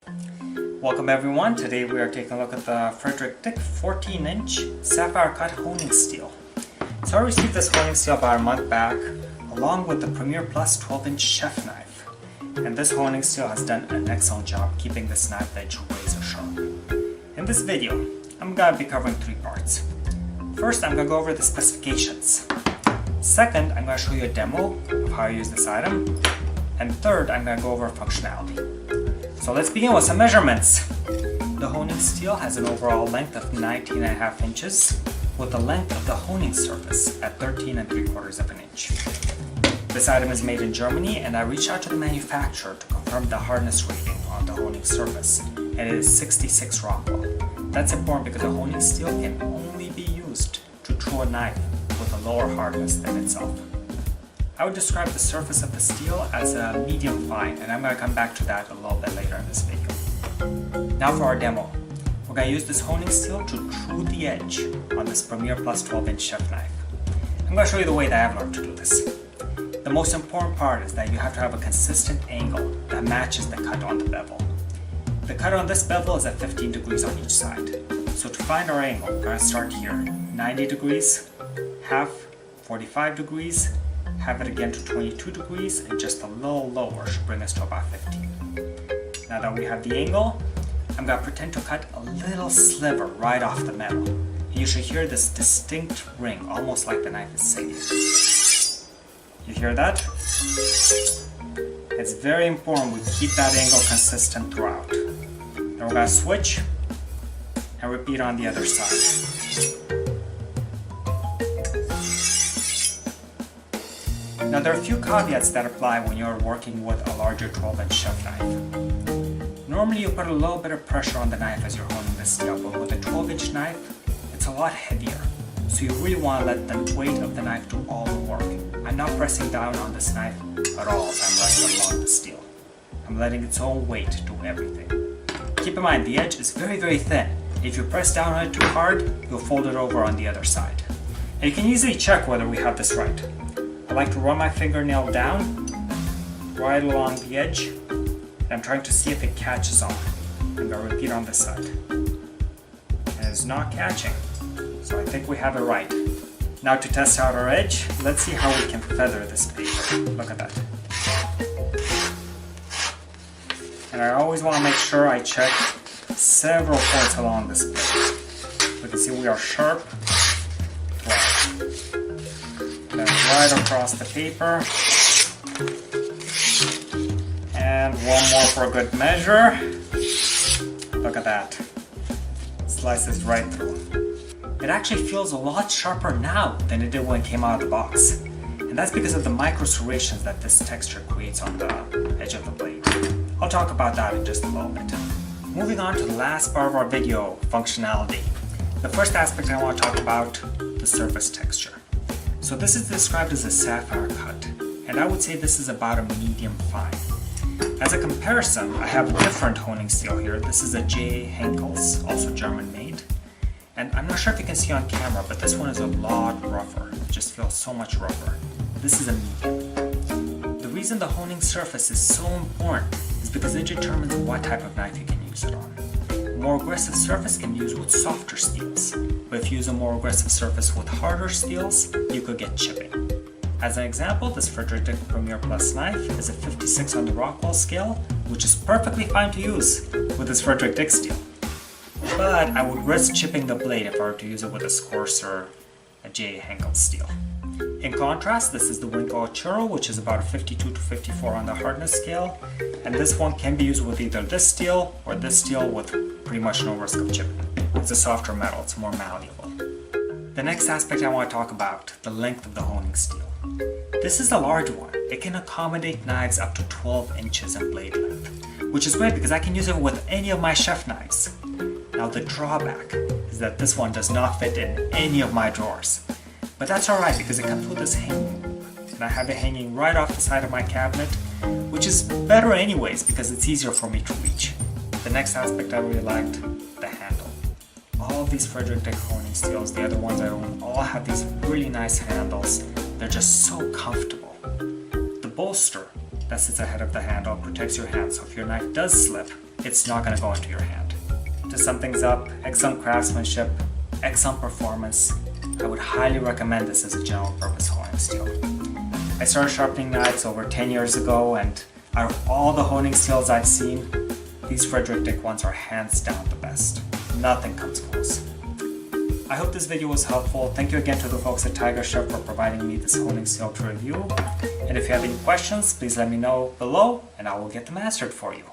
Welcome everyone. Today we are taking a look at the Musat Dick 14-inch sapphire cut honing steel. So I received this honing steel about a month back along with the Premier Plus 12-inch chef knife. And this honing steel has done an excellent job keeping this knife edge razor sharp. In this video, I'm going to be covering three parts. First, I'm going to go over the specifications. Second, I'm going to show you a demo of how I use this item. And third, I'm going to go over functionality. So let's begin with some measurements. The honing steel has an overall length of 19.5 inches with the length of the honing surface at 13.75 of an inch. This item is made in Germany and I reached out to the manufacturer to confirm the hardness rating on the honing surface, and it is 66 Rockwell. That's important because the honing steel can only be used to true a knife with a lower hardness than itself. I would describe the surface of the steel as a medium fine, and I'm going to come back to that a little bit later in this video. Now for our demo. We're going to use this honing steel to true the edge on this Premier Plus 12-inch chef knife. I'm going to show you the way that I've learned to do this. The most important part is that you have to have a consistent angle that matches the cut on the bevel. The cut on this bevel is at 15 degrees on each side. So to find our angle, we're going to start here, 90 degrees, half, 45 degrees, have it again to 22 degrees, and just a little lower should bring us to about 15. Now that we have the angle, I'm going to pretend to cut a little sliver right off the metal. And you should hear this distinct ring, almost like the knife is singing. You hear that? It's very important we keep that angle consistent throughout. Then we're going to switch and repeat on the other side. Now there are a few caveats that apply when you're working with a larger 12-inch chef knife. Normally you put a little bit of pressure on the knife as you're honing the steel, but with a 12-inch knife, it's a lot heavier. So you really want to let the weight of the knife do all the work. I'm not pressing down on this knife at all as I'm running along the steel. I'm letting its own weight do everything. Keep in mind, the edge is very, very thin. If you press down on it too hard, you'll fold it over on the other side. And you can easily check whether we have this right. I like to run my fingernail down, right along the edge, and I'm trying to see if it catches on. I'm going to repeat on this side. And it's not catching, so I think we have it right. Now to test out our edge, let's see how we can feather this paper. Look at that. And I always want to make sure I check several points along this blade. We can see we are sharp. Wow. Then right across the paper. And one more for a good measure. Look at that. Slices right through. It actually feels a lot sharper now than it did when it came out of the box. And that's because of the micro serrations that this texture creates on the edge of the blade. I'll talk about that in just a little bit. Moving on to the last part of our video, functionality. The first aspect I want to talk about, the surface texture. So this is described as a sapphire cut, and I would say this is about a medium fine. As a comparison, I have a different honing steel here. This is a J. Henkel's, also German made. And I'm not sure if you can see on camera, but this one is a lot rougher. It just feels so much rougher. This is a medium. The reason the honing surface is so important is because it determines what type of knife you can use it on. A more aggressive surface can be used with softer steels, but if you use a more aggressive surface with harder steels, you could get chipping. As an example, this Musat Dick Premier Plus knife is a 56 on the Rockwell scale, which is perfectly fine to use with this Musat Dick steel. But I would risk chipping the blade if I were to use it with a coarser J. Henkel steel. In contrast, this is the Winco Churro, which is about a 52 to 54 on the hardness scale, and this one can be used with either this steel or this steel with pretty much no risk of chipping. It's a softer metal, it's more malleable. The next aspect I want to talk about, the length of the honing steel. This is a large one. It can accommodate knives up to 12 inches in blade length, which is great because I can use it with any of my chef knives. Now the drawback is that this one does not fit in any of my drawers. But that's alright because it comes with this hanging loop. And I have it hanging right off the side of my cabinet, which is better anyways because it's easier for me to reach. The next aspect I really liked, the handle. All of these Musat Dick honing steels, the other ones I own, all have these really nice handles. They're just so comfortable. The bolster that sits ahead of the handle protects your hand, so if your knife does slip, it's not gonna go into your hand. To sum things up, excellent craftsmanship, excellent performance. I would highly recommend this as a general purpose honing steel. I started sharpening knives over 10 years ago, and out of all the honing steels I've seen, these Frederick Dick ones are hands down the best. Nothing comes close. I hope this video was helpful. Thank you again to the folks at Tiger Chef for providing me this honing steel to review. And if you have any questions, please let me know below and I will get them answered for you.